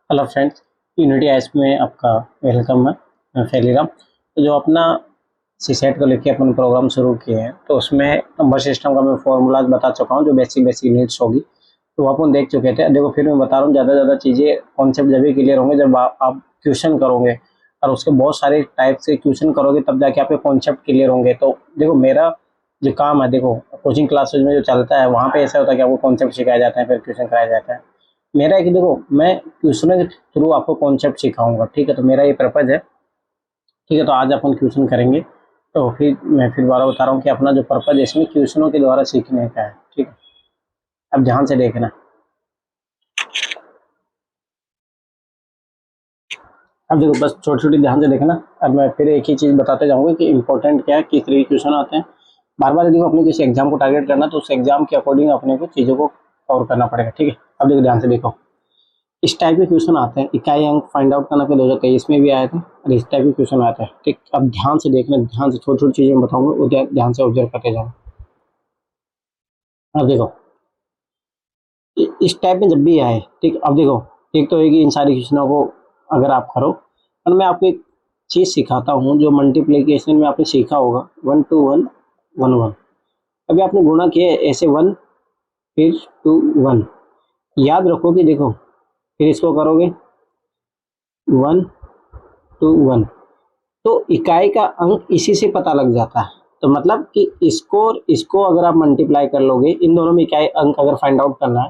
Hello friends, unity IS में आपका welcome है। मैं फैलीराम। तो जो अपना सीसेट को लेके अपन प्रोग्राम शुरू किए हैं, तो उसमें नंबर सिस्टम का मैं फॉर्मूलाज बता चुका हूँ, जो बेसिक यूनिट्स होगी तो वो अपन देख चुके थे। देखो, फिर मैं बता रहा हूँ, ज़्यादा से ज़्यादा चीज़ें कॉन्सेप्ट जब भी क्लियर होंगे जब आप क्वेश्चन करोगे और उसके बहुत सारे टाइप से क्वेश्चन करोगे, तब जाके आपके कॉन्सेप्ट क्लियर होंगे। तो देखो, मेरा जो काम है, देखो कोचिंग क्लासेज में जो चलता है वहाँ पे ऐसा होता है कि आपको कॉन्सेप्ट सिखाया जाता है, फिर क्वेश्चन कराया जाता है। मेरा है कि देखो, मैं क्वेश्चन के थ्रू आपको कॉन्सेप्ट सिखाऊंगा, ठीक है। तो मेरा ये पर्पज है, ठीक है। तो आज अपन क्वेश्चन करेंगे। तो फिर मैं फिर बार बता रहा हूँ कि अपना जो पर्पज है इसमें क्वेश्चनों के द्वारा सीखने का है, ठीक है। अब ध्यान से देखना। अब देखो, बस छोटी छोटी ध्यान से देखना। अब मैं फिर एक ही चीज़ बताते जाऊंगा कि इंपॉर्टेंट क्या है, किस तरह के क्वेश्चन आते हैं। बार बार देखो, अपने किसी एग्जाम को टारगेट करना, तो उस एग्जाम के अकॉर्डिंग अपने को चीज़ों को कवर करना पड़ेगा, ठीक है। अब देखो, ध्यान से देखो, इस टाइप के क्वेश्चन आते हैं। इकाई अंक फाइंड आउट करना, फिर 2023 में भी आए थे, और इस टाइप के क्वेश्चन आते हैं, ठीक। अब ध्यान से देखना, ध्यान से छोटी छोटी चीजें बताऊंगा, वो ध्यान से ऑब्जर्व करते जाओ। अब देखो, इस टाइप में जब भी आए, ठीक। अब देखो, एक तो है कि इन सारी क्वेश्चनों को अगर आप करो, और मैं आपको एक चीज सिखाता हूँ जो मल्टीप्लीकेशन में आपने सीखा होगा, 1 2 1 1 1। अभी आपने गुणा किया ऐसे 1 फिर 2 1, याद रखो कि देखो, फिर इसको करोगे 1 2 1, तो इकाई का अंक इसी से पता लग जाता है। तो मतलब कि इसको और इसको अगर आप मल्टीप्लाई कर लोगे, इन दोनों में इकाई अंक अगर फाइंड आउट करना है,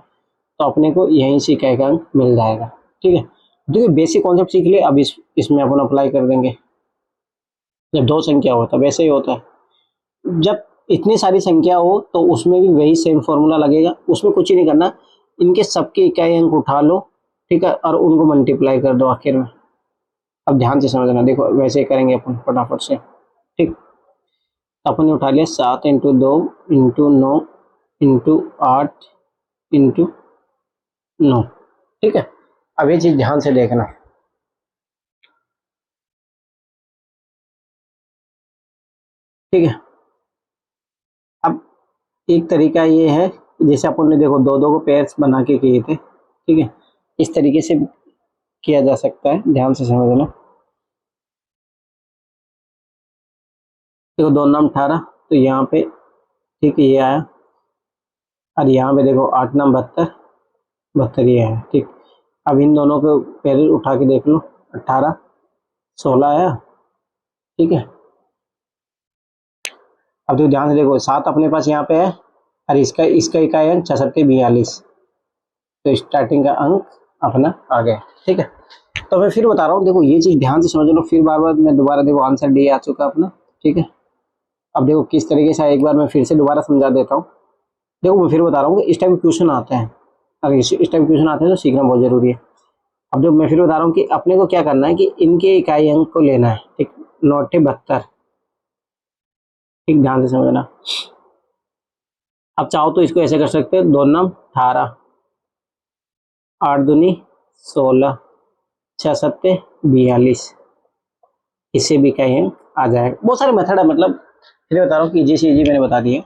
तो अपने को यहीं से इकाई का अंक मिल जाएगा, ठीक है। देखिए, बेसिक कॉन्सेप्ट सीख लिए, अब इसमें अपन अप्लाई कर देंगे। जब दो संख्या हो तब ऐसे ही होता है। जब इतनी सारी संख्या हो तो उसमें भी वही सेम फॉर्मूला लगेगा, उसमें कुछ ही नहीं करना। इनके सबके इकाई अंक उठा लो, ठीक है, और उनको मल्टीप्लाई कर दो आखिर में। अब ध्यान से समझना, देखो वैसे ही करेंगे अपन फटाफट से, ठीक। अपन ने उठा लिया 7 इंटू 2 इंटू 9 इंटू 8 इंटू 9, ठीक है। अब ये चीज ध्यान से देखना, ठीक है। अब एक तरीका ये है, जैसे अपन ने देखो दो दो को पेयर्स बना के किए थे, ठीक है, इस तरीके से किया जा सकता है, ध्यान से समझना। देखो, 2 नाम 18, तो यहाँ पे ठीक ये आया, और यहाँ पे देखो 8 नाम 72, 72 ये आया, ठीक। अब इन दोनों को पेयर उठा के देख लो, 18 16 आया, ठीक है। अब तो ध्यान से देखो, 7 अपने पास यहाँ पे है, और इसका इसका इकाई अंक 66 42, तो स्टार्टिंग का अंक अपना आ गया, ठीक है। तो मैं फिर बता रहा हूँ, देखो ये चीज ध्यान से समझ लो, फिर बार बार मैं दोबारा, देखो आंसर डी आ चुका अपना, ठीक है। अब देखो किस तरीके से, एक बार मैं फिर से दोबारा समझा देता हूँ। देखो, मैं फिर बता रहा हूँ कि इस टाइप के क्वेश्चन आते हैं, अगर इस टाइप के क्वेश्चन आते हैं तो सीखना बहुत जरूरी है। अब जो मैं फिर बता रहा हूँ कि अपने को क्या करना है कि इनके इकाई अंक को लेना है, ठीक। 9 72, ठीक, ध्यान से समझना। अब चाहो तो इसको ऐसे कर सकते हैं, 2 नाम 18, 8 दूनी 16, 6 सत्ते 42, इससे भी कहीं आ जाएगा। बहुत सारे मेथड है, मतलब फिर बता रहा हूँ कि जी मैंने बता दिए,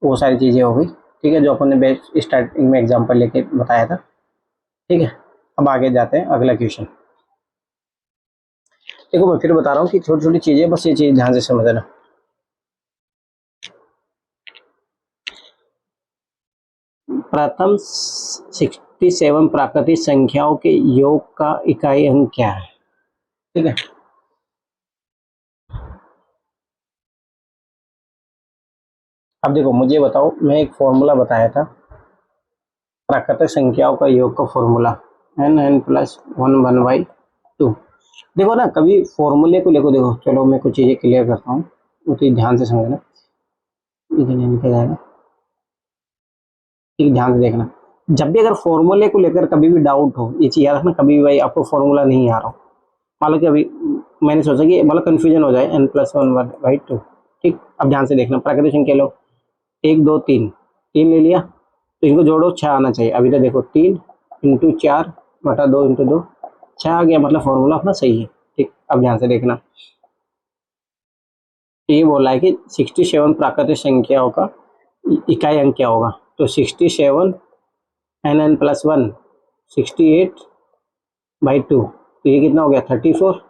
वो सारी चीजें हो गई, ठीक है, जो अपन ने बेस्ट स्टार्टिंग में एग्जाम्पल लेके बताया था, ठीक है। अब आगे जाते हैं अगला क्वेश्चन। देखो, मैं फिर बता रहा हूँ कि छोटी छोटी चीजें, बस ये चीज ध्यान से समझना। प्रथम 67 प्राकृतिक संख्याओं के योग का इकाई अंक क्या है, ठीक है। अब देखो, मुझे बताओ, मैं एक फॉर्मूला बताया था प्राकृतिक संख्याओं का योग का फॉर्मूला, n प्लस 1/2। देखो ना, कभी फॉर्मूले को देखो, चलो मैं कुछ चीजें क्लियर करता हूँ, वो तो ध्यान से समझना, निकल जाएगा, ठीक, ध्यान से देखना। जब भी अगर फॉर्मूले को लेकर कभी भी डाउट हो, ये चीज याद रखना, कभी भी भाई आपको फॉर्मूला नहीं आ रहा हो, मान लो कि अभी मैंने सोचा कि मतलब कंफ्यूजन हो जाए, n+1/2, ठीक। अब ध्यान से देखना, प्राकृतिक संख्या लो, 1 2 3, 3 ले लिया, तो इनको जोड़ो 6 आना चाहिए। अभी तो देखो 3 इंटू 4 बटा 2 इंटू 2, 6 आ गया, मतलब फॉर्मूला अपना सही है, ठीक। अब ध्यान से देखना, ये बोला है कि 67 प्राकृतिक संख्याओं का इकाई अंक क्या होगा, तो 67 n+1 68 बाई 2, तो ये कितना हो गया 34।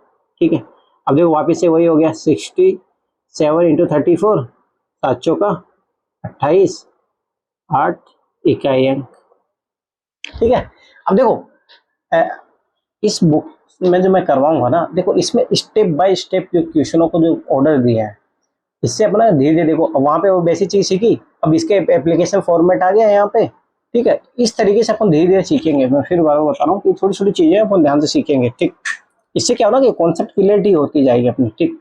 ठीक है, अब देखो वापस से वही हो गया 67 इंटू 34, 7 चौका 28, 8 इकाई अंक। ठीक है, अब देखो इस बुक में जो मैं करवाऊंगा ना, देखो इसमें स्टेप बाय स्टेप जो क्वेश्चनों को जो ऑर्डर दिया है, इससे अपना धीरे धीरे देखो वहां पे वो बेसिक चीज सीखी, अब इसके एप्लीकेशन फॉर्मेट आ गया है यहाँ पे। ठीक है, इस तरीके से अपन धीरे धीरे सीखेंगे। मैं फिर बार बता रहा हूँ कि छोटी छोटी चीजें अपन ध्यान से सीखेंगे। ठीक, इससे क्या होना कि कॉन्सेप्ट क्लियरिटी होती जाएगी अपनी। ठीक,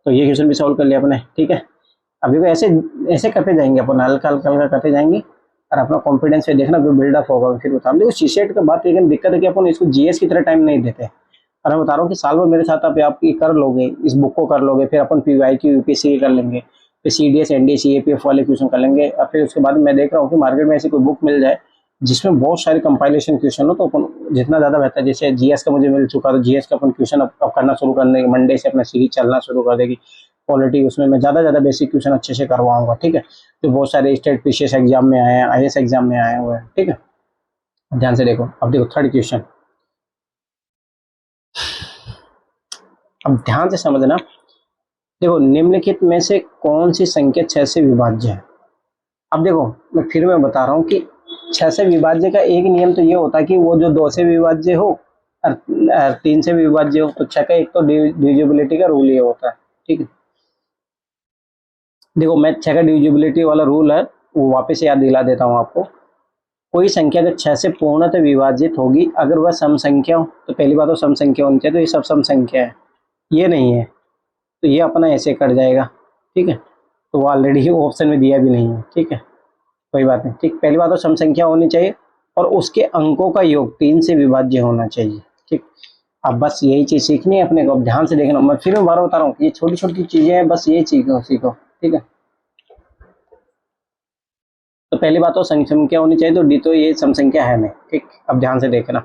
तो ये क्वेश्चन भी सॉल्व कर लिया अपने। ठीक है, अभी भी ऐसे ऐसे करते जाएंगे अपन, हल्का हल्का हल्का करते जाएंगे और अपना कॉन्फिडेंस पे देखना बिल्डअप होगा। फिर बता देखो सीसेट का बात, लेकिन दिक्कत है कि अपन इसको जीएस की तरह टाइम नहीं देते। और मैं बता रहा हूँ कि साल भर मेरे साथ आप ये कर लोगे, इस बुक को कर लोगे, फिर अपन पीवाई की यूपीएससी कर लेंगे, फिर सीडीएस एनडीएस एपीएफ वाले क्वेश्चन कर लेंगे। और फिर उसके बाद मैं देख रहा हूँ कि मार्केट में ऐसी कोई बुक मिल जाए जिसमें बहुत सारे कंपाइलेशन क्वेश्चन हो, तो अपन जितना ज्यादा बेहतर। जैसे जीएस का मुझे मिल चुका, तो जीएस का अपन क्वेश्चन अब करना शुरू कर देंगे, मंडे से अपना सीरीज चलना शुरू कर देगी पॉलिटी। उसमें मैं ज्यादा बेसिक क्वेश्चन अच्छे से करवाऊंगा। ठीक है, तो बहुत सारे स्टेट पीसीएस एग्जाम में आए हैं, आईएएस एग्जाम में आए हुए हैं। ठीक है, ध्यान से देखो। अब देखो थर्ड क्वेश्चन, अब ध्यान से समझना। देखो निम्नलिखित में से कौन सी संख्या 6 से विभाज्य है। अब देखो मैं बता रहा हूँ कि 6 से विभाज्य का एक नियम तो ये होता है कि वो जो 2 से विभाज्य हो और 3 से विभाज्य हो। तो 6 का एक तो डिविजिबिलिटी का रूल ये होता है। ठीक है, देखो मैं 6 का डिविजिबिलिटी वाला रूल है वो वापस याद दिला देता हूँ आपको। कोई संख्या अगर 6 से पूर्णतः विभाजित होगी अगर वह सम संख्या हो, तो पहली बात तो सम संख्या होनी चाहिए, तो ये सब सम संख्या है, ये नहीं है, तो ये अपना ऐसे कट जाएगा। ठीक है, तो वो ऑलरेडी ऑप्शन में दिया भी नहीं है। ठीक है, कोई बात नहीं। ठीक, पहली बात तो सम संख्या होनी चाहिए और उसके अंकों का योग 3 से विभाज्य होना चाहिए। ठीक, अब बस यही चीज सीखनी है अपने को। अब ध्यान से देखना, मैं फिर बार बता रहा हूँ ये छोटी छोटी चीजें हैं, बस ये सीखो सीखो। ठीक है, तो पहली बात तो सम संख्या होनी चाहिए, तो डी तो ये सम संख्या है नहीं। ठीक, अब ध्यान से देखना,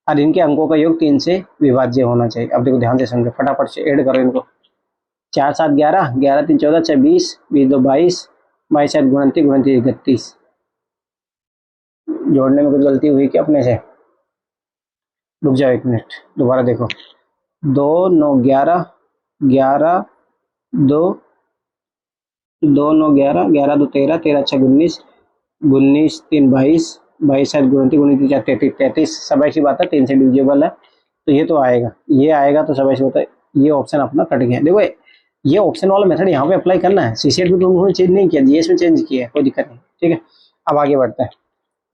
और इनके अंकों का योग 3 से विभाज्य होना चाहिए। अब देखो ध्यान से समझो, फटाफट से ऐड करो इनको। 4 7 11, 11 3 14, 6 20, 20 2 22, 22 7 29, 29 31। जोड़ने में कुछ गलती हुई क्या अपने से? रुक जाओ एक मिनट, दोबारा देखो। 2 9 11, 11 2, 2 9 11, 11 2 13, 13 6 19, 19 3 22, 22 7 29, 29 4 33, 33 सब ऐसी बात है 3 से डिविजिबल है, तो ये तो आएगा, ये आएगा, तो सब ऐसे होता है। ये ऑप्शन अपना कट गया। देखो ये ऑप्शन वाला मेथड यहाँ पे अप्लाई करना है। सीसेट में तो उन्होंने चेंज नहीं किया, जीएस में चेंज किया है, कोई दिक्कत नहीं। ठीक है, अब आगे बढ़ते हैं।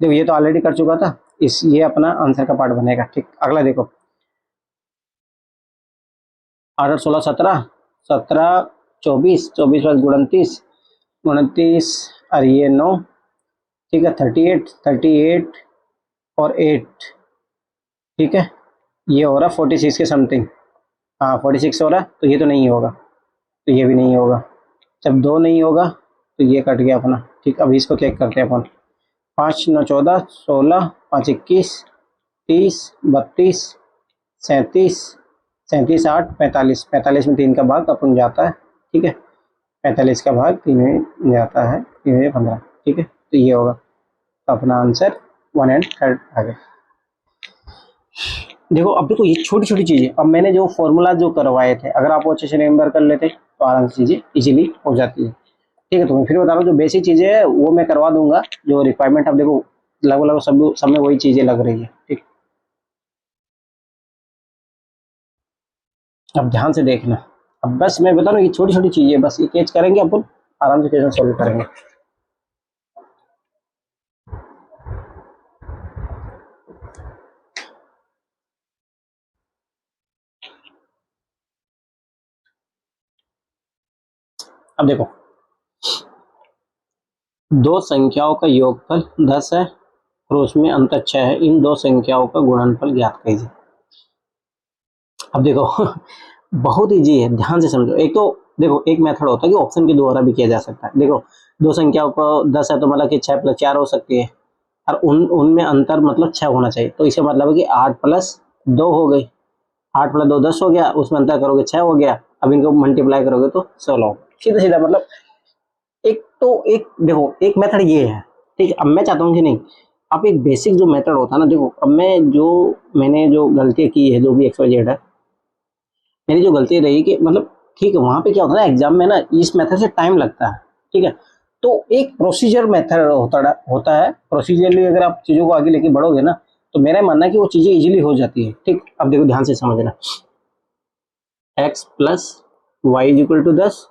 देखो ये तो ऑलरेडी कर चुका था, ये अपना आंसर का पार्ट बनेगा। ठीक, अगला देखो 8 16 17, 17 24, 24 + 29, 29 और ये 9। ठीक है, 38 38 और 8। ठीक है, ये हो रहा 46 के समथिंग। हाँ 46 हो रहा, तो ये तो नहीं होगा, तो ये भी नहीं होगा। जब 2 नहीं होगा तो ये कट गया अपना। ठीक, अभी इसको चेक करते हैं अपन। 5 9 14, 16, 5 21, 30 32, 37, 37 8 45, 45 में 3 का भाग अपन जाता है। ठीक है, 45 का भाग 3 में जाता है, 3 में 15। ठीक है, तो ये होगा, तो अपना आंसर 1 एंड 3 आ गया। देखो अब देखो ये छोटी छोटी चीजें, अब मैंने जो फॉर्मूला जो करवाए थे, अगर आप वो अच्छे से रिमेंबर कर लेते तो आराम से चीजें इजीली हो जाती है। ठीक है, तो मैं फिर बता रहा हूँ जो बेसिक चीजें है वो मैं करवा दूंगा, जो रिक्वायरमेंट अब देखो लगभग लगभग सब में वही चीजें लग रही है। ठीक, अब ध्यान से देखना। अब बस मैं बता रहा हूँ ये छोटी छोटी चीजें, बस ये कैच करेंगे अपन, आराम से क्वेश्चन सोल्व करेंगे। अब देखो दो संख्याओं का योगफल 10 है और उसमें अंतर 6 है, इन दो संख्याओं का गुणनफल ज्ञात कीजिए। अब देखो बहुत इजी है, ध्यान से समझो। एक तो देखो एक मेथड होता है कि ऑप्शन के द्वारा भी किया जा सकता है। देखो दो संख्याओं को 10 है तो मतलब कि 6 + 4 हो सकती है, और उनमें अंतर मतलब 6 होना चाहिए, तो इसका मतलब है कि 8 + 2 हो गई, 8 + 2 10 हो गया, उसमें अंतर करोगे 6 हो गया, अब इनको मल्टीप्लाई करोगे तो 16 हो। सीधा सीधा मतलब एक तो एक देखो एक मेथड ये है। ठीक है, अब मैं चाहता हूँ कि नहीं आप एक बेसिक जो मेथड होता है ना, देखो अब मैंने जो गलती की है, जो भी एक्स वाई जेड है, मेरी जो गलती रही कि मतलब ठीक है, वहां पे क्या होता है ना, एग्जाम में ना इस मेथड से टाइम लगता है, ठीक है। तो एक प्रोसीजर मेथड होता है, प्रोसीजरली अगर आप चीजों को आगे लेके बढ़ोगे ना, तो मेरा मानना है कि वो चीजें इजीली हो जाती है, ठीक। अब देखो ध्यान से समझना, x plus y is equal to 10,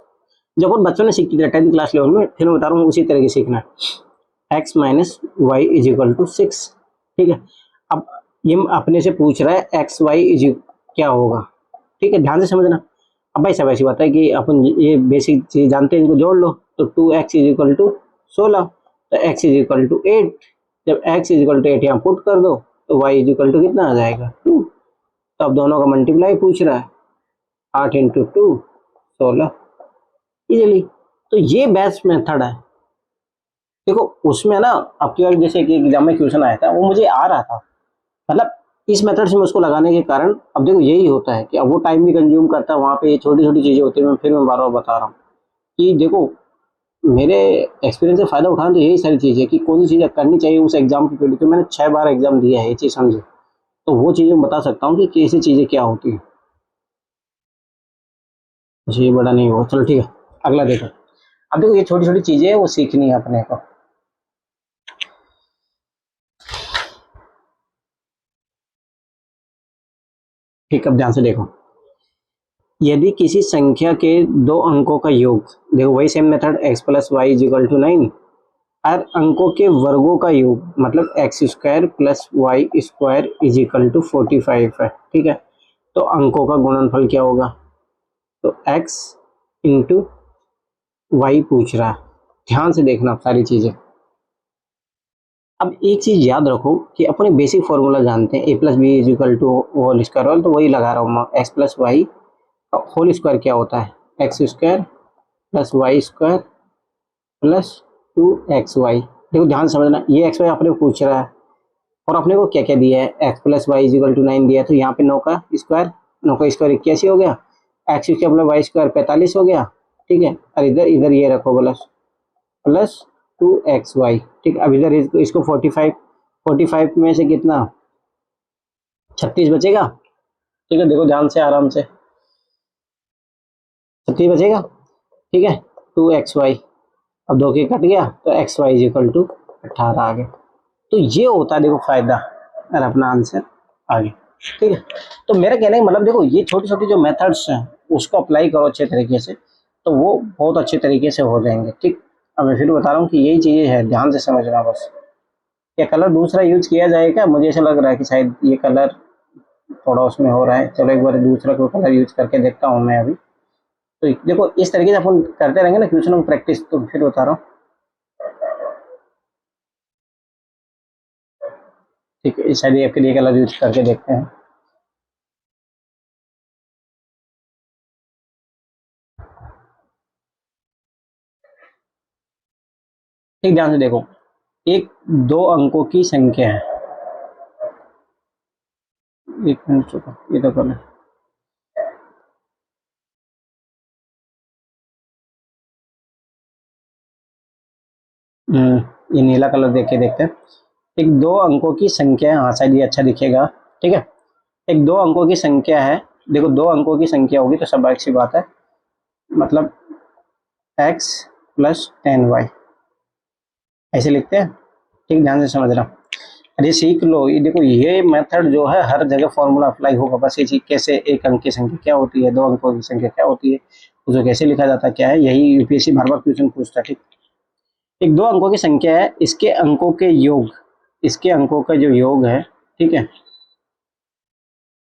जब अपन बच्चों ने सीखी थी 10th क्लास लेवल में, फिर मैं बता रहा हूँ उसी तरीके सीखना है। x minus y is equal to 6, ठीक है। अब ये अपने से पूछ रहा है एक्स वाई इज क्या होगा, ठीक है, ध्यान से समझना। अब भाई सब ऐसी बात है कि अपन ये बेसिक चीज जानते हैं, इनको जोड़ लो, तो 2x इज इक्वल टू 16, तो x इज इक्वल टू 8, जब x इज इक्वल टू 8 यहाँ पुट कर दो, तो y इज इक्वल टू कितना आ जाएगा 2। तो अब दोनों का मल्टीप्लाई पूछ रहा है, 8 इंटू 2 16, इजीली। तो ये बेस्ट मेथड है। देखो उसमें ना आपकी बार जैसे कि एग्जाम में क्वेश्चन आया था, वो मुझे आ रहा था, मतलब इस मेथड से मैं उसको लगाने के कारण, अब देखो यही होता है कि अब वो टाइम भी कंज्यूम करता है, वहाँ पे ये छोटी छोटी चीजें होती है, मैं बार बार बता रहा हूँ कि देखो मेरे एक्सपीरियंस से फायदा उठाना तो यही सारी चीज़ है कि कौन सी चीज़ें करनी चाहिए उस एग्जाम की पीरियड में। मैंने 6 बार एग्जाम दिया है, ये चीज़ समझे, तो वो चीज़ें बता सकता हूँ कि कैसी चीज़ें क्या होती है। अच्छा ये बड़ा नहीं होगा, चलो ठीक है, अगला देखो। अब देखो ये छोटी छोटी चीज़ें हैं, वो सीखनी है अपने को। ठीक, अब ध्यान से देखो, यदि किसी संख्या के दो अंकों का योग, देखो वही same method, x plus y is equal to 9, और अंकों के वर्गों का योग मतलब x square plus y square is equal to 45 है, ठीक है। तो अंकों का गुणनफल क्या होगा, तो x इंटू वाई पूछ रहा है, ध्यान से देखना सारी चीजें। अब एक चीज याद रखो कि अपने बेसिक फॉर्मूला जानते हैं, a plus b is equal to whole square, तो वही लगा रहा हूँ मैं, x plus y whole square क्या होता है, x square plus y square plus 2xy। देखो ध्यान समझना, ये एक्स वाई अपने को पूछ रहा है, और अपने को क्या क्या दिया है, x plus y is equal to 9 दिया है, तो यहाँ पे 9 का स्क्वायर, 9 का स्क्वायर 81 हो गया, x square plus y square 45 हो गया, ठीक है। और इधर इधर ये रखो प्लस प्लस 2xy, ठीक। अब इधर इसको 45 में से कितना 36 बचेगा, ठीक है। देखो ध्यान से आराम से, 36 बचेगा, ठीक है। 2xy, अब 2 के कट गया, तो x y is equal to 18 आ गया। तो ये होता है देखो फायदा, और अपना आंसर आ गया, ठीक है। तो मेरा कहने का मतलब देखो ये छोटी छोटी जो मेथड्स हैं उसको अप्लाई करो अच्छे तरीके से, तो वो बहुत अच्छे तरीके से हो जाएंगे, ठीक। अब मैं फिर बता रहा हूँ कि यही चीजें हैं, ध्यान से समझना बस। क्या कलर दूसरा यूज किया जाएगा, मुझे ऐसा लग रहा है कि शायद ये कलर थोड़ा उसमें हो रहा है, चलो एक बार दूसरा कोई कलर यूज करके देखता हूँ मैं अभी। तो देखो इस तरीके से अपन करते रहेंगे ना क्वेश्चन में प्रैक्टिस, तो फिर बता रहा हूँ, ठीक है। शायद ये लिए कलर यूज करके देखते हैं। ठीक, ध्यान से देखो, एक दो अंकों की संख्या है, एक मिनट चुका ये तो करना, ये नीला कलर देख के देखते हैं। एक दो अंकों की संख्या है, हाँ शायद ये अच्छा दिखेगा, ठीक है। एक दो अंकों की संख्या है, देखो दो अंकों की संख्या होगी तो सब अच्छी बात है, मतलब x प्लस 10y ऐसे लिखते हैं, ठीक। ध्यान से समझना, अरे सीख लो, ये देखो ये मेथड जो है हर जगह फॉर्मूला अप्लाई होगा, बस ये चीज कैसे एक अंक की संख्या क्या होती है, दो अंकों की संख्या क्या होती है, उसको कैसे लिखा जाता है, क्या है, यही यूपीएससी बार बार क्वेश्चन पूछता है, ठीक। एक दो अंकों की संख्या है, इसके अंकों के योग, इसके अंकों का जो योग है, ठीक है,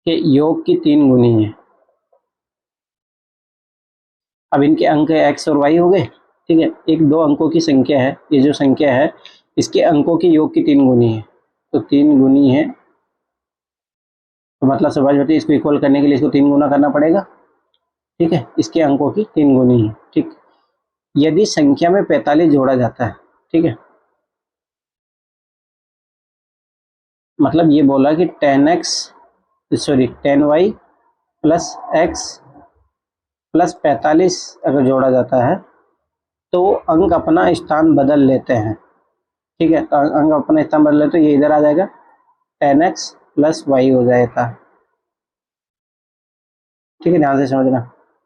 के योग की 3 गुनी है। अब इनके अंक एक्स और वाई हो गए, ठीक है। एक दो अंकों की संख्या है, ये जो संख्या है इसके अंकों के योग की 3 गुनी है, तो 3 गुनी है, तो मतलब समझ होती है, इसको इक्वल करने के लिए इसको 3 गुना करना पड़ेगा, ठीक है। इसके अंकों की 3 गुनी है, ठीक। यदि संख्या में 45 जोड़ा जाता है, ठीक है, मतलब ये बोला कि 10y प्लस एक्स प्लस 45 अगर जोड़ा जाता है तो अंक अपना स्थान बदल लेते हैं, ठीक है, तो अंक अपना स्थान बदले तो ये इधर आ जाएगा 10x प्लस वाई हो जाएगा। ठीक है, ध्यान से समझना।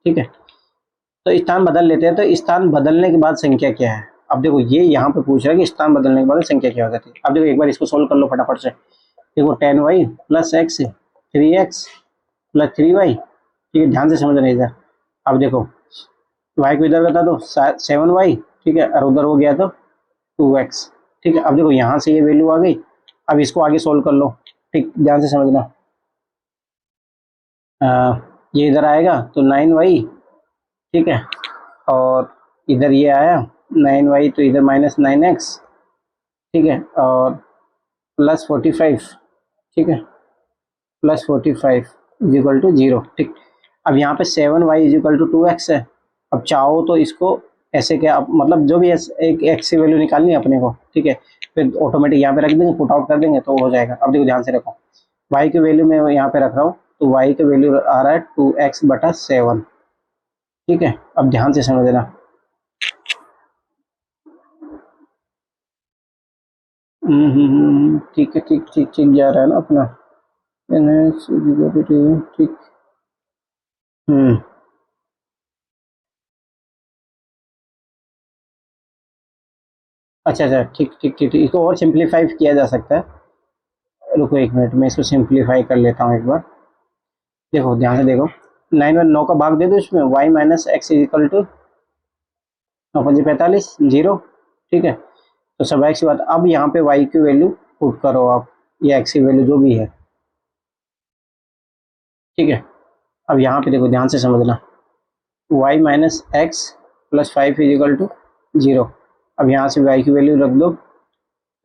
ठीक है, तो स्थान बदल लेते हैं, तो स्थान बदलने के बाद संख्या क्या है। अब देखो ये यहाँ पे पूछ रहा है कि स्थान बदलने के बाद संख्या क्या हो जाती है। अब देखो एक बार इसको सोल्व कर लो फटाफट से। देखो 10y plus x 3x plus 3y। ठीक है, ध्यान से समझना इधर। अब देखो y को इधर बता दो 7y। ठीक है, और उधर हो गया तो 2x। ठीक है, अब देखो यहाँ से ये वैल्यू आ गई। अब इसको आगे सोल्व कर लो। ठीक, ध्यान से समझना। ये इधर आएगा तो 9y। ठीक है, और इधर ये आया 9y तो इधर माइनस 9x। ठीक है, और प्लस 45। ठीक है, प्लस 45 इज इक्वल टू 0। ठीक, अब यहाँ पे 7y is equal to 2x है। अब चाहो तो इसको ऐसे क्या मतलब जो भी एक x की वैल्यू निकालनी है अपने को। ठीक है, फिर ऑटोमेटिक यहाँ पे रख देंगे, पुट आउट कर देंगे तो हो जाएगा। अब देखो ध्यान से रखो, y की वैल्यू मैं यहाँ पे रख रहा हूँ, तो y की वैल्यू आ रहा है 2x बटा 7। ठीक है, अब ध्यान से समझना। ठीक है, ठीक ठीक ठीक जा रहा है ना अपना। ठीक। अच्छा अच्छा, ठीक ठीक ठीक ठीक, इसको और सिंप्लीफाई किया जा सकता है। रुको एक मिनट में इसको सिंप्लीफाई कर लेता हूँ एक बार। देखो ध्यान से देखो, 9 में 9 का भाग दे दो इसमें, y minus x is equal to 9×5 = 0। ठीक है, तो सब एक्स की बात। अब यहाँ पे y की वैल्यू पुट करो आप, या एक्स की वैल्यू जो भी है। ठीक है, अब यहाँ पे देखो ध्यान से समझना, y minus x plus 5 is equal to 0। अब यहाँ से y की वैल्यू रख दो,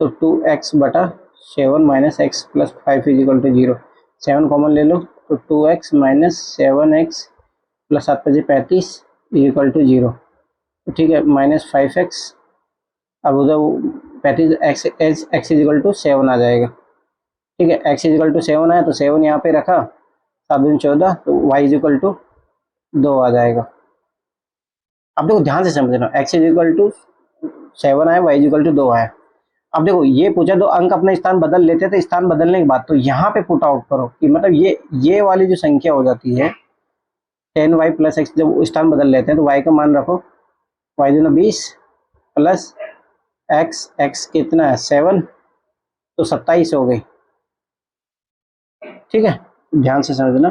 तो 2x बटा 7 minus x plus 5 is equal to 0। 7 common ले लो, तो 2x minus 7x plus 7×5 is equal to 0। ठीक है, माइनस 5x। अब उधर 35 एक्स इज इक्वल टू 7 आ जाएगा। ठीक है, x इज इक्वल टू 7 आया तो 7 यहाँ पे रखा, 7×14, तो y इज इक्वल टू 2 आ जाएगा। अब देखो ध्यान से समझना, x इज इक्वल टू 7 आया, y इज इक्वल टू 2 आया। अब देखो ये पूछा तो अंक अपना स्थान बदल लेते थे, स्थान बदलने के बाद तो यहाँ पे पुट आउट करो कि मतलब ये वाली जो संख्या हो जाती है 10y प्लस एक्स, जब स्थान बदल लेते हैं तो y का मान रखो, y दूना 20 प्लस x कितना है 7, तो 27 हो गई। ठीक है, ध्यान से समझना।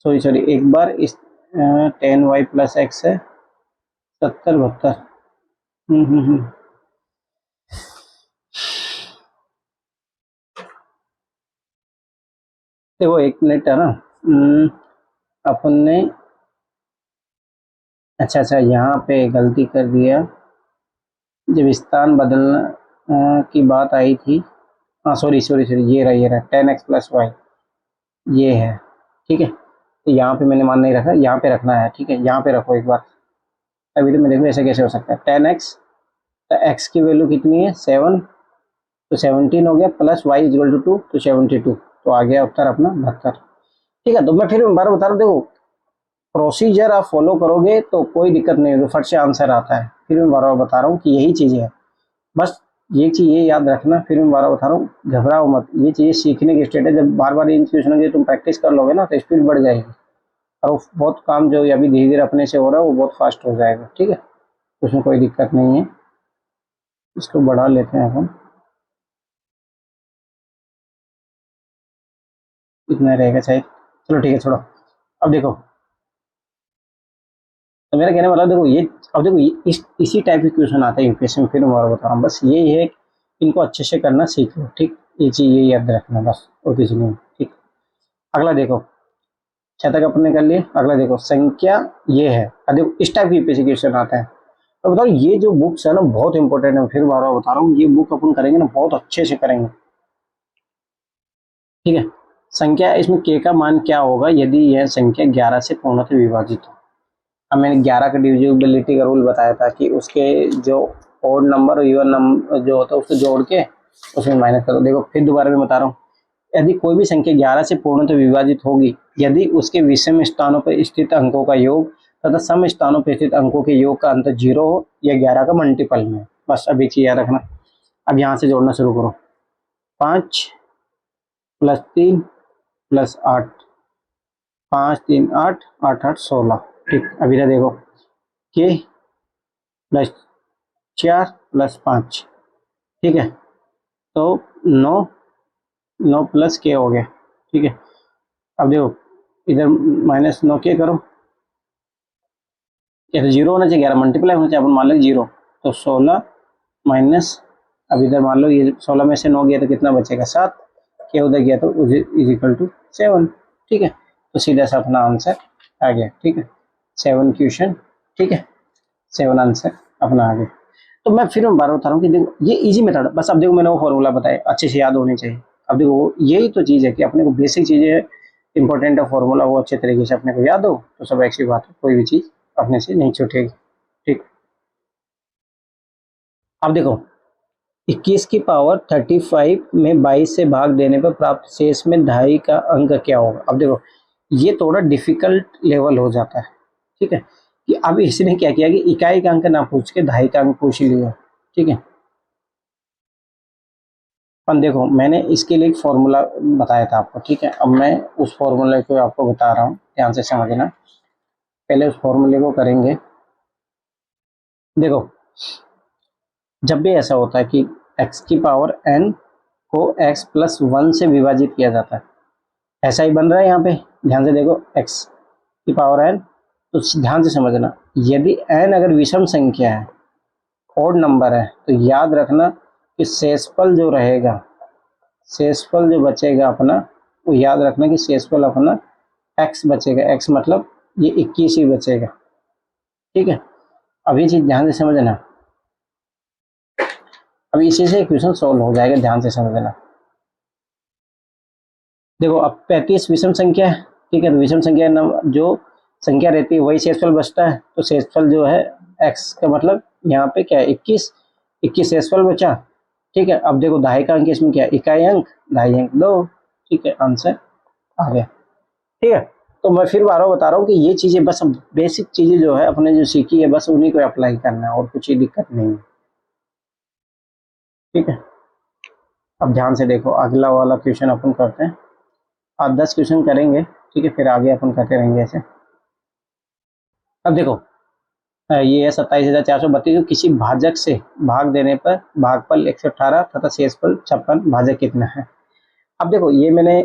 सॉरी सॉरी, एक बार इस 10y प्लस एक्स है 70 72। देखो एक मिनट है ना, अपन ने अच्छा यहाँ पे गलती कर दिया, जब स्थान बदलना की बात आई थी। हाँ सॉरी सॉरी सॉरी, ये रहा 10x प्लस वाई, ये है। ठीक है, तो यहाँ पे मैंने मान नहीं रखा, यहाँ पे रखना है। ठीक है, यहाँ पे रखो एक बार। अभी तो मैं देखो ऐसे कैसे हो सकता है 10x, तो x की वैल्यू कितनी है 7, तो 17 हो गया, प्लस y इक्वल टू 2, तो 72, तो आ गया उत्तर अपना 72। ठीक है, तो मैं फिर बार बता रहा हूँ, देखो प्रोसीजर आप फॉलो करोगे तो कोई दिक्कत नहीं होगी, फट से आंसर आता है। फिर मैं बार बार बता रहा हूँ कि यही चीज़ है, बस ये चीज़ ये याद रखना। फिर मैं बार बार बता रहा हूँ, घबराओ मत, ये चीज़ें सीखने की स्टेट है। जब बार बार इन क्वेश्चनों की तुम प्रैक्टिस कर लोगे ना तो स्पीड बढ़ जाएगी, और बहुत काम जो अभी धीरे धीरे अपने से हो रहा है वो बहुत फास्ट हो जाएगा। ठीक है, उसमें कोई दिक्कत नहीं है। इसको बढ़ा लेते हैं अपन, इतना रहेगा शायद। चलो ठीक है, छोड़ो। अब देखो, तो मेरा कहने वाला देखो ये, अब देखो इसी टाइप के क्वेश्चन आता है यूपीएससी में। फिर मैं बता रहा हूँ, बस ये है इनको अच्छे से करना सीख लो। ठीक, ये चीज़ ये याद रखना बस, और कुछ नहीं। ठीक, अगला देखो, 6 तक अपने कर लिए। अगला देखो, संख्या ये है। अब देखो इस टाइप की यूपीएससी क्वेश्चन आता है। तो बताओ ये जो बुक्स है ना बहुत इंपॉर्टेंट है, फिर बार बार बता रहा हूँ, ये बुक अपन करेंगे ना बहुत अच्छे से करेंगे। ठीक है, संख्या, इसमें के का मान क्या होगा यदि यह संख्या 11 से पूर्णतः विभाजित हो। अब मैंने 11 का डिविजिबिलिटी का रूल बताया था कि उसके जो ओड नंबर और इवन नंबर जो होता है उसको जोड़ के उसमें माइनस करो। देखो फिर दोबारा मैं बता रहा हूँ, यदि कोई भी संख्या 11 से पूर्णतः विभाजित होगी यदि उसके विषम स्थानों पर स्थित अंकों का योग तथा सम स्थानों पर स्थित अंकों के योग का अंतर 0 हो या 11 का मल्टीपल में। बस अभी चीज याद रखना। अब यहाँ से जोड़ना शुरू करो, 5 + 3 + 8, 5 3 8, 8 8 16। ठीक, अब इधर देखो, k + 4 + 5, ठीक है, तो 9 9 + k हो गया। ठीक है, अब देखो इधर -9k करो, या तो जीरो होना चाहिए, 11 मल्टीप्लाई होना चाहिए, अपन मान लो 0, तो 16 माइनस, अब इधर मान लो ये 16 में से 9 गया तो कितना बचेगा, 7, क्या उधर गया तो = 7। ठीक है, तो सीधा सा अपना आंसर आ गया। ठीक है, 7 क्वेश्चन, ठीक है, 7 आंसर अपना आ गया। तो मैं फिर बार बता रहा हूँ कि देखो ये इजी मेथड, बस अब देखो मैंने वो फॉर्मूला बताया, अच्छे से याद होने चाहिए। अब देखो यही तो चीज़ है कि अपने को बेसिक चीज़ें इंपॉर्टेंट है, फॉर्मूला वो अच्छे तरीके से अपने को याद हो तो सब ऐसी बात है, कोई भी चीज़ अपने से नहीं छूटेगी। ठीक, अब देखो 21 की पावर 35 में 22 से भाग देने पर प्राप्त शेष में 2.5 का अंक क्या होगा। अब देखो ये थोड़ा डिफिकल्ट लेवल हो जाता है। ठीक है, कि अब इसने क्या किया कि इकाई का अंक ना पूछ के 2.5 का अंक पूछ लिया। ठीक है, पर देखो मैंने इसके लिए एक फॉर्मूला बताया था आपको। ठीक है, अब मैं उस फॉर्मूले को आपको बता रहा हूँ, ध्यान से समझना। पहले उस फॉर्मूले को करेंगे। देखो जब भी ऐसा होता है कि x की पावर n को x + 1 से विभाजित किया जाता है, ऐसा ही बन रहा है यहाँ पे, ध्यान से देखो, x की पावर n, तो ध्यान से समझना, यदि n अगर विषम संख्या है, ओड नंबर है, तो याद रखना कि शेषफल जो रहेगा, शेषफल जो बचेगा अपना, वो याद रखना कि शेषफल अपना x बचेगा, x मतलब ये 21 ही बचेगा। ठीक है, अब ये चीज ध्यान से समझना, अब इसी से क्वेश्चन सॉल्व हो जाएगा, ध्यान से समझना। देखो अब 35 विषम संख्या है। ठीक है, तो विषम संख्या जो संख्या रहती है वही शेषफल बचता है, तो शेषफल जो है x का मतलब यहाँ पे क्या है, 21, 21 शेषफल बचा। ठीक है, अब देखो 2.5 का अंक इसमें क्या है, इकाई अंक, 2.5 अंक 2। ठीक है, आंसर आ गया। ठीक है, तो मैं फिर बार बता रहा हूँ कि ये चीजें बस बेसिक चीजें जो है अपने जो सीखी है बस उन्हीं को अप्लाई करना है, और कुछ ही दिक्कत नहीं है। ठीक है, अब ध्यान से देखो, अगला वाला क्वेश्चन अपन करते हैं। आज 10 क्वेश्चन करेंगे। ठीक है, फिर आगे अपन करते रहेंगे ऐसे। अब देखो ये है 27,432 को किसी भाजक से भाग देने पर भागफल 118 तथा शेषफल 56, भाजक कितना है। अब देखो ये मैंने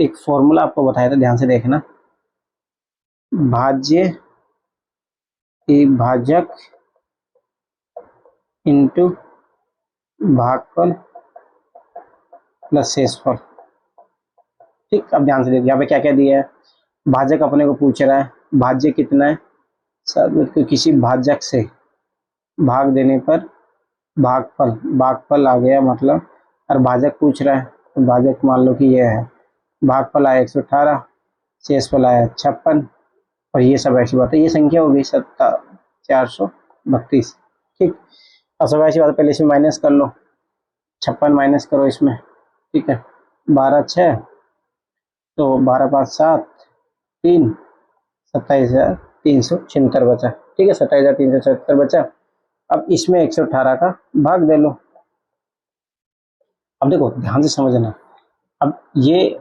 एक फॉर्मूला आपको बताया था, ध्यान से देखना। भाज्य भाजक इंटू भागफल प्लस शेषफल। ठीक, अब ध्यान से देखिए यहाँ पे क्या क्या दिया है। भाजक अपने को पूछ रहा है, भाज्य कितना है, सर किसी भाजक से भाग देने पर भागफल, भागफल आ गया मतलब, और भाजक पूछ रहा है, तो भाजक मान लो कि ये है, भागफल आया 118, शेषफल आया 56, और ये सब ऐसी बात है, ये संख्या होगी 432। ठीक, अब सब ऐसी बात है, पहले इसमें माइनस कर लो, 56 माइनस करो इसमें। ठीक है, 12 6, तो 12 5 7 3, 27,376 बचा। ठीक है, 27,376 बचा। अब इसमें 118 का भाग दे लो। अब देखो ध्यान से समझना, अब ये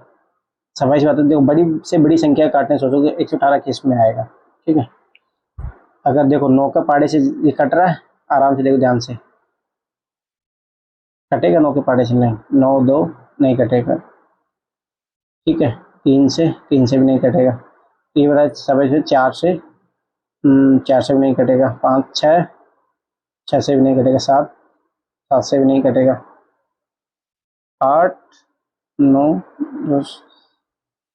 सफाई सी बात है, देखो बड़ी से बड़ी संख्या काटने सोचोगे 118 किस में आएगा। ठीक है, अगर देखो 9 का पाड़े से ये कट रहा है, आराम से देखो ध्यान से, कटेगा 9 के पाड़े से, नहीं, 9 2 नहीं कटेगा। ठीक है, 3 से भी नहीं कटेगा, ये बता सफाई से 4 से, 4 से भी नहीं कटेगा, 5 6, 6 से भी नहीं कटेगा, 7 7 से भी नहीं कटेगा, 8 9 10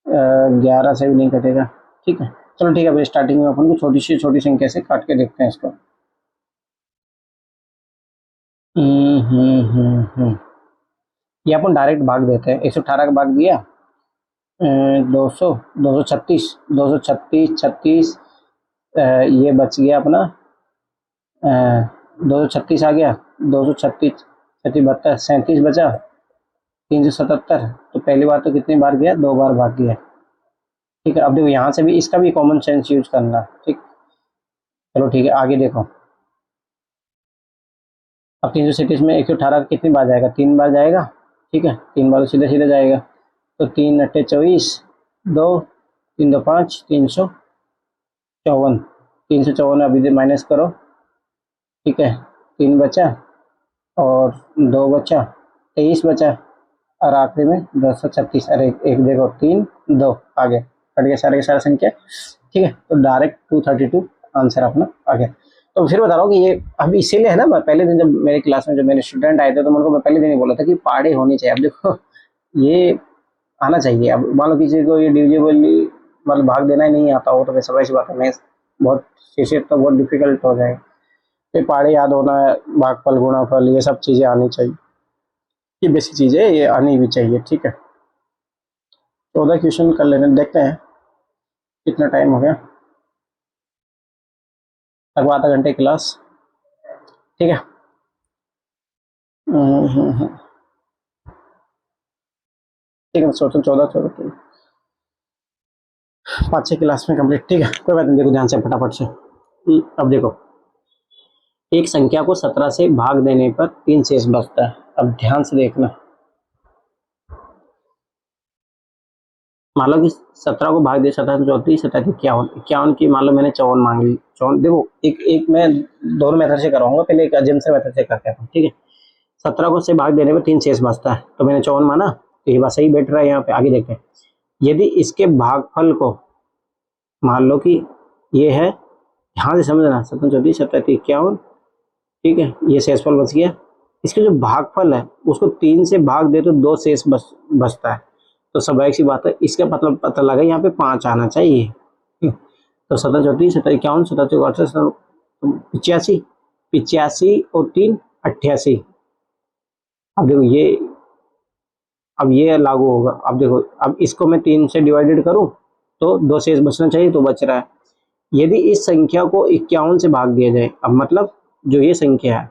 11 से भी नहीं कटेगा। ठीक है, चलो ठीक है, भाई स्टार्टिंग में अपन को छोटी से छोटी संख्या से काट के देखते हैं इसको। ये अपन डायरेक्ट भाग देते हैं, 118 का भाग दिया, 200 236 236 36, ये बच गया अपना 236 आ गया, 236 36 72 37 बचा, 377। तो पहली बार तो कितनी बार गया, 2 बार भाग गया। ठीक है, अब देखो यहाँ से भी इसका भी कॉमन सेंस यूज करना। ठीक, चलो ठीक है, आगे देखो, अब 337 में 118 कितनी बार जाएगा, 3 बार जाएगा, ठीक है, 3 बार सीधे सीधे जाएगा, तो 3 अट्ठे 24, 2 3 2 5, 354, 354 अभी माइनस करो, ठीक है, 3 बचा और 2 बचा, 23 बचा, और आखिरी में 236। अरे एक देखो 3 2 आगे कट गया सारे के सारे संख्या, ठीक है, तो डायरेक्ट 232 आंसर अपना आ गया। तो फिर बता रहा हूँ कि ये अब इसीलिए है ना, मैं पहले दिन जब मेरे क्लास में जब मेरे स्टूडेंट आए थे तो उनको मैं पहले दिन ही बोला था कि पहाड़े होनी चाहिए। अब देखो ये आना चाहिए। अब मान लो किसी को ये डिविजिबली मतलब भाग देना ही नहीं आता हो तो वैसे वैसी बात है, मैं बहुत शीशे तो बहुत डिफिकल्ट हो जाए। ये पहाड़े याद होना है, भागफल गुणाफल ये सब चीज़ें आनी चाहिए, ये बेसिक चीज़ें ये आनी भी चाहिए, ठीक है। 14 क्वेश्चन कर लेने, देखते हैं कितना टाइम हो गया, लगभग आधा घंटे क्लास, ठीक है। ठीक है, सोचो 14 5 6 क्लास में कंप्लीट, ठीक है, कोई बात नहीं। देखो ध्यान से फटाफट से, अब देखो एक संख्या को 17 से भाग देने पर 3 शेष बचता है। अब ध्यान से देखना, मान लो कि 17 को भाग दे, 17 34 17 51, 51 की मान लो मैंने 54 मांग ली, 54। देखो एक मैं दोनों मेथड से कराऊंगा, पहले एक अजम्पशन मेथड से करते हैं, ठीक है। 17 को से भाग देने पर 3 शेष बचता है, तो मैंने 54 माना, तो ये बात सही बैठ रहा है यहाँ पे। आगे देखते हैं, यदि इसके भागफल को मान लो कि ये है, ध्यान से समझना, 17 34 17 51, ठीक है, ये शेषफल बच गया। इसके जो भागफल है उसको 3 से भाग दे तो 2 शेष बचता है, तो स्वाभाविक सी बात है इसका मतलब पता लगा यहाँ पे 5 आना चाहिए। तो 17 34 17 51 17 48 85, 85 और 3 88। अब देखो ये, अब ये लागू होगा। अब देखो, अब इसको मैं 3 से डिवाइडेड करूं तो 2 शेष बचना चाहिए, तो बच रहा है। यदि इस संख्या को 51 से भाग दिया जाए, अब मतलब जो ये संख्या है,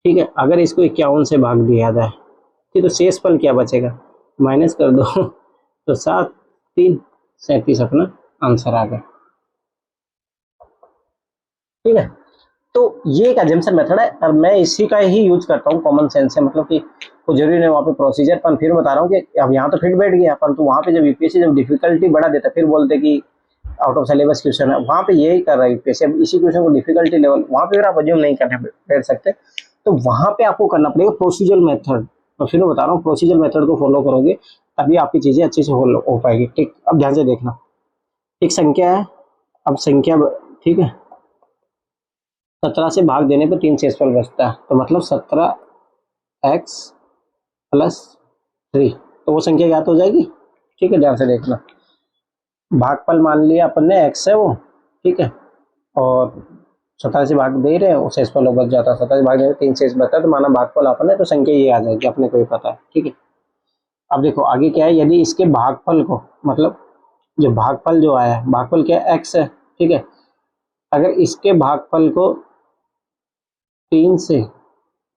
ठीक है, अगर इसको 51 से भाग दिया जाए, ठीक, तो शेषफल क्या बचेगा, माइनस कर दो तो 7 3 37 अपना आंसर आ गया, ठीक है। तो ये एक एजम्पशन मेथड है और मैं इसी का ही यूज करता हूँ कॉमन सेंस से, मतलब कि कोई जरूरी नहीं वहाँ पे प्रोसीजर, पर फिर बता रहा हूँ कि अब यहाँ तो फिट बैठ गया, परंतु वहाँ पे जब यूपीएससी जब डिफिकल्टी बढ़ा देता फिर बोलते कि आउट ऑफ सिलेबस क्वेश्चन है, वहाँ पे यही कर रहा है यूपीएससी। अब इसी क्वेश्चन को डिफिकल्टी लेवल वहाँ पे फिर आप अज्यूम नहीं करने बैठ सकते, तो वहाँ पे आपको करना पड़ेगा प्रोसीजर मेथड। और फिर मैं बता रहा हूँ प्रोसीजर मेथड को फॉलो करोगे तभी आपकी चीजें अच्छे से हो पाएगी, ठीक। अब ध्यान से देखना, एक संख्या है, अब संख्या, ठीक है, 17 से भाग देने पर 3 शेषफल बचता है, तो मतलब 17x प्लस 3, तो वो संख्या ज्ञात हो जाएगी, ठीक है। ध्यान से देखना, भागफल मान लिया अपन ने x है वो, ठीक है, और 17 से भाग दे रहे हैं, वो शेषफल बच जाता है, 17 से भाग दे रहे 3 शेष बचता है, तो माना भागफल अपन है, तो संख्या ये आ जाएगी, अपने को ही पता है, ठीक है। अब देखो आगे क्या है, यदि इसके भागफल को, मतलब जो भागफल जो आया है, भागफल क्या है, x है, ठीक है, अगर इसके भागफल को 3 से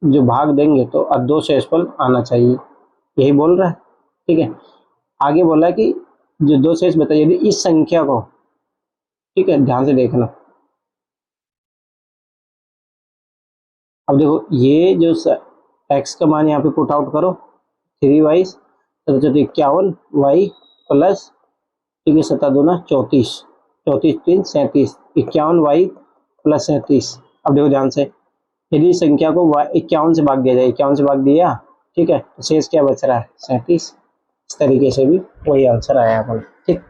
जो भाग देंगे तो 2 शेषफल आना चाहिए, यही बोल रहा है, ठीक है। आगे बोला है कि जो 2 शेष बता, यदि इस संख्या को, ठीक है, ध्यान से देखना, अब देखो ये जो x का मान यहाँ पे पुट आउट करो, 3y 51 y प्लस, ठीक है, 7 दूना 34, 34 3 37, 51 y प्लस 37। अब देखो ध्यान से, यदि इस संख्या को 51 से भाग दिया जाए, 51 से भाग दिया, ठीक है, तो शेष क्या बच रहा है, 37। इस तरीके से भी वही आंसर आया अपन, ठीक।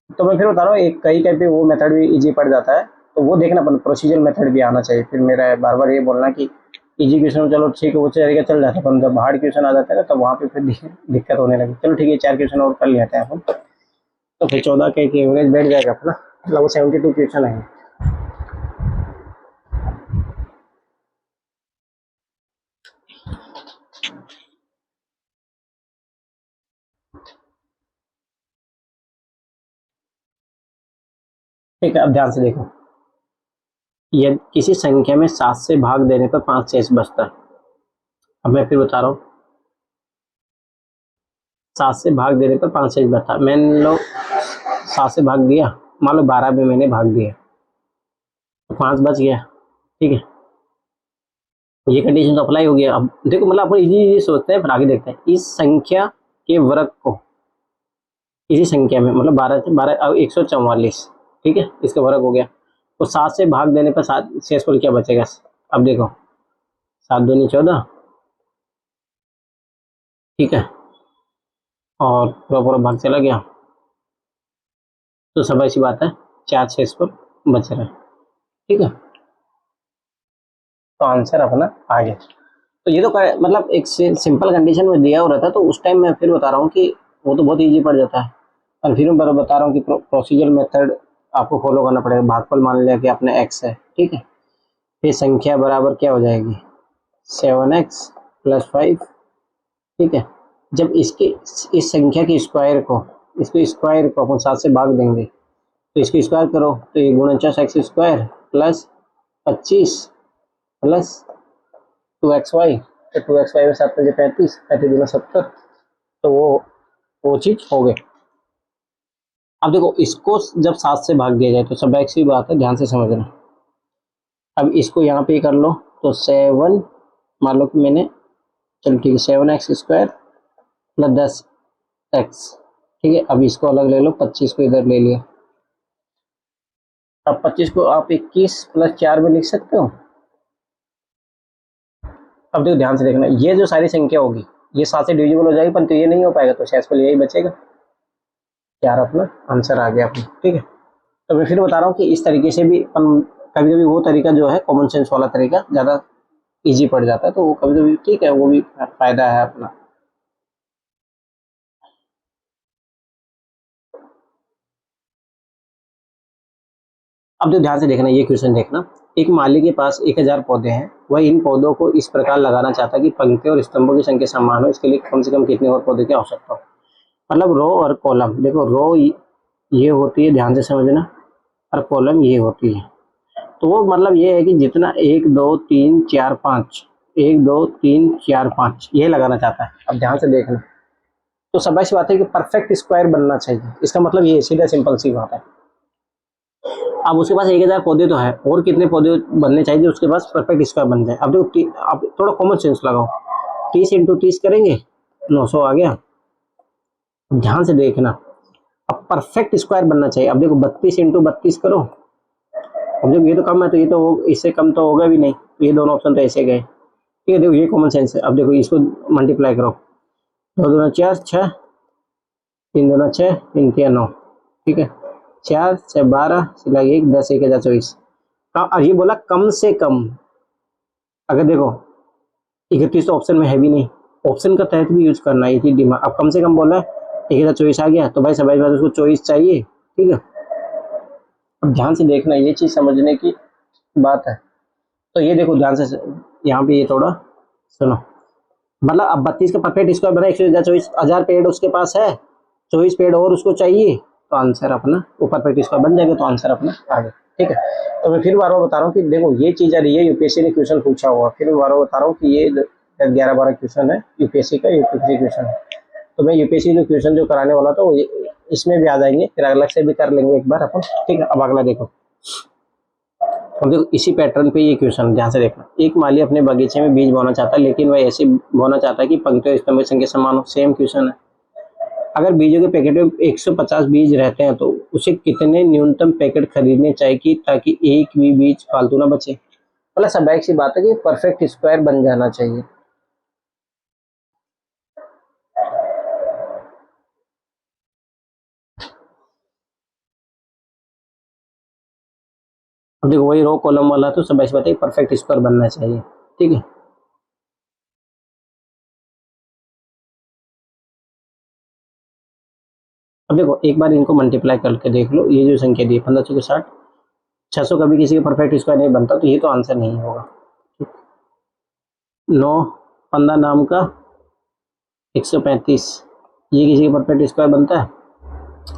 तो मैं फिर बता रहा हूँ, एक कहीं कहीं पे वो मेथड भी इजी पड़ जाता है, तो वो देखना अपन, प्रोसीजर मेथड भी आना चाहिए। फिर मेरा बार बार ये बोलना कि इजी क्वेश्चन चलो ठीक है वो तरीका चल जाता है, जब हार्ड क्वेश्चन आ जाता है तो वहाँ पे फिर दिक्कत होने लगी। चलो ठीक है, 4 क्वेश्चन और कर लेते हैं अपन, तो फिर 14 के एवरेज बैठ जाएगा अपना, मतलब 72 क्वेश्चन है। ठीक है, अब ध्यान से देखो, यदि किसी संख्या में 7 से भाग देने पर 5 शेष बचता है। अब मैं फिर बता रहा हूँ, 7 से भाग देने पर 5 शेष बचता है। मैंने लो 7 से भाग दिया, मान लो 12 में मैंने भाग दिया, तो 5 बच गया, ठीक है। ये कंडीशन तो अप्लाई हो गया। अब देखो मतलब अपन इजी सोचते हैं, फिर आगे देखते हैं। इस संख्या के वर्ग को इसी संख्या में मतलब 12 से 12 144, ठीक है, इसका वर्ग हो गया। तो 7 से भाग देने पर 7 शेषफल क्या बचेगा? अब देखो 7 दूनी 14, ठीक है, और पूरा पूरा भाग चला गया, तो सब ऐसी बात है 4 शेषफल बच रहा है, ठीक है। तो आंसर अपना आ गया। तो ये तो मतलब एक सिंपल कंडीशन में दिया हो रहा था, तो उस टाइम मैं फिर बता रहा हूँ कि वो तो बहुत इजी पड़ जाता है। और फिर मैं बता रहा हूँ कि प्रोसीजर मेथड आपको फॉलो करना पड़ेगा। भागफल मान लिया कि अपने एक्स है, ठीक है, फिर संख्या बराबर क्या हो जाएगी 7x + 5, ठीक है। जब इसके इस संख्या के स्क्वायर को अपन 7 से भाग देंगे, तो इसको स्क्वायर करो, तो ये 49x² + 25 प्लस 2xy, तो 2xy में 7 × 35, 35 दूना 70, तो वो चीज हो गई। अब देखो इसको जब 7 से भाग दिया जाए तो सब एक्स ही बात है, ध्यान से समझना। अब इसको यहाँ पे कर लो, तो 7 मान लो कि मैंने, चलो ठीक है, 7x² + 10x, ठीक है। अब इसको अलग ले लो, 25 को इधर ले लिया। अब 25 को आप 21 + 4 में लिख सकते हो। अब देखो ध्यान से देखना, ये जो सारी संख्या होगी ये 7 से डिविजिबल हो जाएगी, परंतु ये नहीं हो पाएगा, तो शेषफल यही बचेगा। 4 अपना आंसर आ गया अपना, ठीक है। तो मैं फिर बता रहा हूँ कि इस तरीके से भी कभी कभी वो तरीका जो है कॉमन सेंस वाला तरीका ज़्यादा इजी पड़ जाता है, तो वो कभी कभी ठीक है, वो भी फायदा है अपना। अब जो ध्यान से देखना, ये क्वेश्चन देखना, एक माली के पास 1000 पौधे हैं। वह इन पौधों को इस प्रकार लगाना चाहता है कि पंक्तियों और स्तंभों की संख्या समान हो। इसके लिए कम से कम कितने और पौधे की आवश्यकता हो? मतलब रो और कॉलम, देखो रो ये होती है, ध्यान से समझना, और कॉलम ये होती है। तो वो मतलब ये है कि जितना 1 2 3 4 5, 1 2 3 4 5 ये लगाना चाहता है। अब ध्यान से देखना, तो सबसे सी बात है कि परफेक्ट स्क्वायर बनना चाहिए। इसका मतलब ये सीधा सिंपल सी बात है। अब उसके पास 1000 पौधे तो है, और कितने पौधे बनने चाहिए उसके पास परफेक्ट स्क्वायर बन जाए? अब देखो, अब थोड़ा कॉमन सेंस लगाओ, 30 × 30 करेंगे 900 आ गया। ध्यान से देखना, अब परफेक्ट स्क्वायर बनना चाहिए। अब देखो 32 × 32 करो, अब देखो ये तो कम है, तो ये तो इससे कम तो होगा भी नहीं, तो ये दोनों ऑप्शन तो ऐसे गए, ठीक है। देखो ये कॉमन सेंस है। अब देखो इसको मल्टीप्लाई करो, 2 दूना 4 6, 3 दूना 6, 3 3 9, ठीक है, 4 6 12 सिलाई 1 10 1 1024। ये बोला कम से कम। अगर देखो 31 तो ऑप्शन में है भी नहीं, ऑप्शन का तहत भी यूज करना है, ये थी डिमांड। अब कम से कम बोला है, 1024 आ गया, तो भाई सबाई बात उसको 24 चाहिए, ठीक है। अब ध्यान से देखना, ये चीज समझने की बात है। तो ये देखो ध्यान से, यहाँ पे ये थोड़ा सुनो, मतलब अब 32 का परफेक्ट स्क्वायर बना, 124,000 पेड़ उसके पास है, 24 पेड़ और उसको चाहिए, तो आंसर अपना वो परफेक्ट स्क्वायर बन जाएगा, तो आंसर अपना आ गया, ठीक है। तो मैं फिर बार बार बता रहा हूँ कि देखो ये चीज आ रही है, यूपीएससी ने क्वेश्चन पूछा हुआ, फिर मैं बार बार बता रहा हूँ कि ये 11-12 क्वेश्चन है यूपीएससी का, यूपीएससी क्वेश्चन है। तो मैं यूपीएससी में क्वेश्चन जो कराने वाला था वो इसमें भी आ जाएंगे, फिर अलग से भी कर लेंगे एक बार अपन, ठीक है। अब अगला देखो, अब देखो इसी पैटर्न पे ये क्वेश्चन ध्यान से देखना। एक माली अपने बगीचे में बीज बोना चाहता है, लेकिन वह ऐसे बोना चाहता है कि पंक्तियों स्तंभ की संख्या समान हो। सेम क्वेश्चन है। अगर बीजों के पैकेट में 150 बीज रहते हैं, तो उसे कितने न्यूनतम पैकेट खरीदने चाहिए ताकि एक भी बीज फालतू ना बचे? मतलब सब सी बात है कि परफेक्ट स्क्वायर बन जाना चाहिए। अब देखो वही रो कॉलम वाला, तो सब सी बात है परफेक्ट स्क्वायर बनना चाहिए, ठीक है। अब देखो एक बार इनको मल्टीप्लाई करके देख लो, ये जो संख्या दी 15 चौके 60, 600 कभी किसी का परफेक्ट स्क्वायर नहीं बनता, तो ये तो आंसर नहीं होगा। 9 15 नाम का 135, ये किसी का परफेक्ट स्क्वायर बनता है?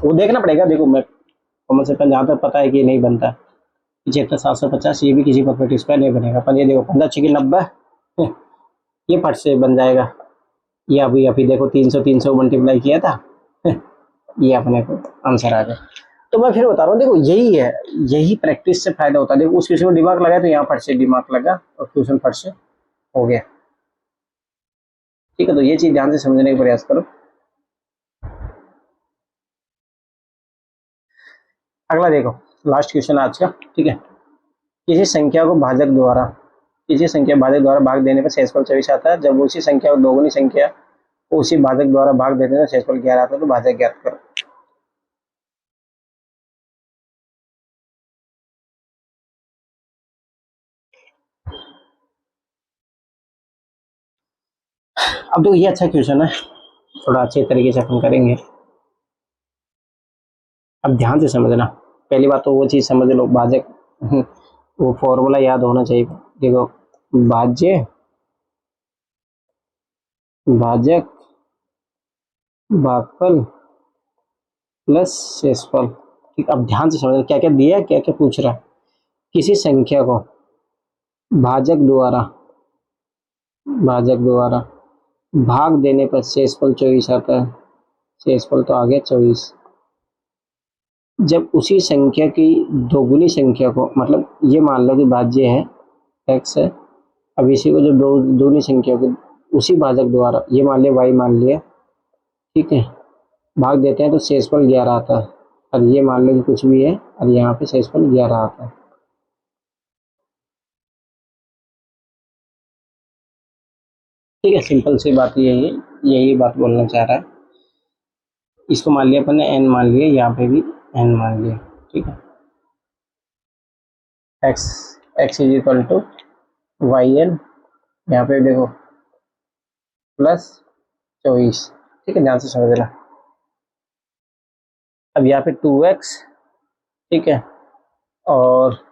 वो देखना पड़ेगा। देखो मैं कॉमन सेंस जहाँ तक पता है कि नहीं बनता। 75 750 ये भी किसी परफेक्ट स्क्वायर नहीं बनेगा। पर ये देखो 15 6 90 ये फट से बन जाएगा। ये अभी देखो 300 300 मल्टीप्लाई किया था ये अपने को आंसर आ गया। तो मैं फिर बता रहा हूँ, देखो यही है, यही प्रैक्टिस से फायदा होता है। देखो उस क्वेश्चन में दिमाग लगा तो यहाँ फट से दिमाग लगा और क्वेश्चन फट से हो गया। ठीक है, तो ये चीज ध्यान से समझने का प्रयास करो। अगला देखो, लास्ट क्वेश्चन आज का। ठीक है, किसी संख्या को भाजक द्वारा, किसी संख्या भाजक द्वारा भाग देने पर शेषफल 24 आता है। जब उसी संख्या को दोगुनी संख्या को उसी भाजक द्वारा भाग देते हैं तो शेषफल 11 आता है। तो भाजक ज्ञात करो। अब देखो ये अच्छा क्वेश्चन है, थोड़ा अच्छे तरीके से अपन करेंगे। अब ध्यान से समझना। पहली बात तो वो चीज समझ लो, भाजक वो फॉर्मूला याद होना चाहिए। देखो, भाज्य भाजक भागफल प्लस शेषफल। ठीक, अब ध्यान से समझना क्या क्या दिया, क्या क्या पूछ रहा है। किसी संख्या को भाजक द्वारा भाग देने पर शेषफल 24 आता है। शेषफल तो आ गया 24। जब उसी संख्या की दोगुनी संख्या को, मतलब ये मान लो कि भाज्य है x है, अब इसी को जो दोगुनी संख्या को उसी भाजक द्वारा, ये मान लिया y मान लिया, ठीक है, भाग देते हैं तो शेषफल 11 आता है। और ये मान लो कि कुछ भी है और यहाँ पे शेषफल 11 आता है। ठीक है, सिंपल सी बात यही है, यही बात बोलना चाह रहा है। इसको मान लिया अपन ने n मान लिया, यहाँ पे भी n मान लिया। ठीक है, x is equal to y n, यहाँ पे देखो प्लस 24। ठीक है, ध्यान से समझ लेना। अब यहाँ पे 2x, ठीक है, और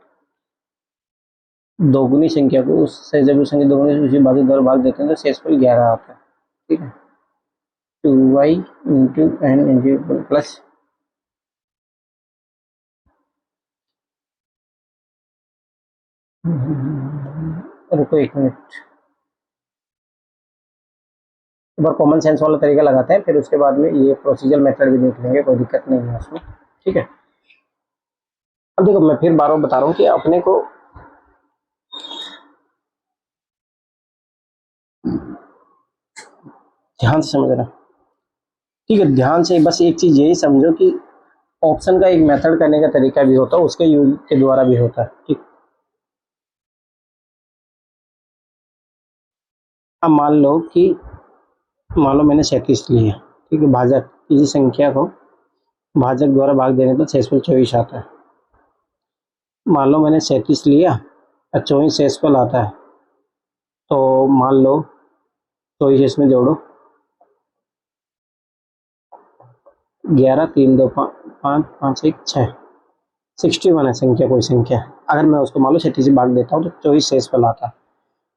दोगुनी संख्या को उससे जब उस संख्या दोगुनी उसी भाजक द्वारा भाग देते हैं तो शेषफल 11 आता है। ठीक है, 2y into N into plus रुको एक मिनट, एक बार कॉमन सेंस वाला तरीका लगाते हैं, फिर उसके बाद में ये प्रोसीजर मेथड भी देख लेंगे, कोई दिक्कत नहीं है उसमें। ठीक है, अब देखो मैं फिर बार बार बता रहा हूँ कि अपने को ध्यान से समझना। ठीक है, ध्यान से बस एक चीज यही समझो कि ऑप्शन का एक मेथड करने का तरीका भी होता है, उसके यूज के द्वारा भी होता है। ठीक, अब मान लो मैंने 37 लिया। ठीक है, भाजक किसी संख्या को भाजक द्वारा भाग देने पर शेषफल 24 आता है। मान लो मैंने 37 लिया और 24 शेषफल आता है, तो मान लो 24 इसमें जोड़ो, 11 3 2 5 5 5 1 6, 61 है संख्या, कोई संख्या। अगर मैं उसको मान लो 37 से भाग देता हूँ तो 24 शेषफल आता है।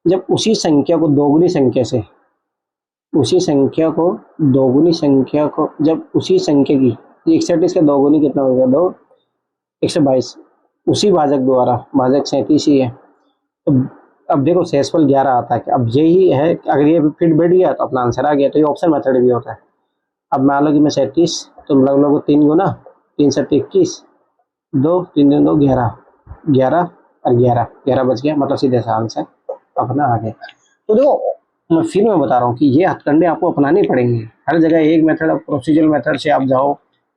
जब उसी संख्या को दोगुनी संख्या से, उसी संख्या को दोगुनी संख्या को, जब उसी संख्या की 31 का दोगुनी कितना हो गया, 2 122, उसी भाजक द्वारा, भाजक 37 ही है, तो अब देखो शेषफल 11 आता है। अब यही है, अगर ये फिट बैठ गया तो अपना आंसर आ गया। तो ये ऑप्शन मेथड भी होता है। अब मान लो कि मैं 37, तो लग लो 3 गुना 3 7 21, 2 3 2 2 11, 11 और 11 11 बच गया, मतलब सीधे सा आंसर अपना आ गया। तो देखो मैं बता रहा हूँ कि ये हथकंडे आपको अपनाने पड़ेंगे। हर जगह एक मेथड, प्रोसीजरल मेथड से आप जाओ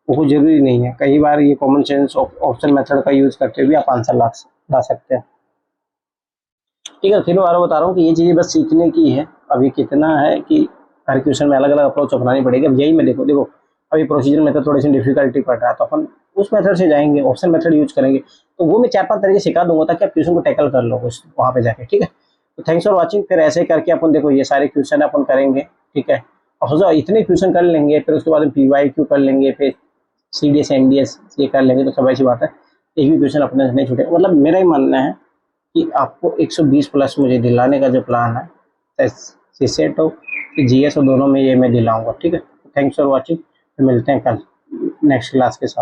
वो जरूरी नहीं है। कई बार ये कॉमन सेंस ऑप्शन मेथड का यूज करते हुए आप आंसर ला सकते हैं। ठीक है, फिर बार बता रहा हूँ कि ये चीज़ें बस सीखने की है। अभी कितना है कि हर क्वेश्चन में अलग अलग अप्रोच अपनानी पड़ेगी। अब यही मैं देखो अभी प्रोसीजर मेथड थोड़ी सी डिफिकल्टी पड़ रहा है, तो अपन उस मेथड से जाएंगे, ऑप्शन मेथड यूज करेंगे। तो वो मैं 4-5 तरीके सिखा दूंगा ताकि आप क्वेश्चन को टैकल कर लो वहाँ पे जाके। ठीक है, तो थैंक्स फॉर वॉचिंग। फिर ऐसे करके अपन देखो ये सारे क्वेश्चन अपन करेंगे। ठीक है, और सोचो इतने क्वेश्चन कर लेंगे, फिर उसके बाद PYQ कर लेंगे, फिर CDS MDS ये कर लेंगे, तो सब ऐसी बात है, एक भी क्वेश्चन अपने नहीं छूटेगा। मतलब मेरा ही मानना है कि आपको 120 प्लस मुझे दिलाने का जो प्लान है, सीसेट हो GS हो, दोनों में ये मैं दिलाऊंगा। ठीक है, थैंक्स फॉर वॉचिंग। मिलते हैं कल नेक्स्ट क्लास के साथ।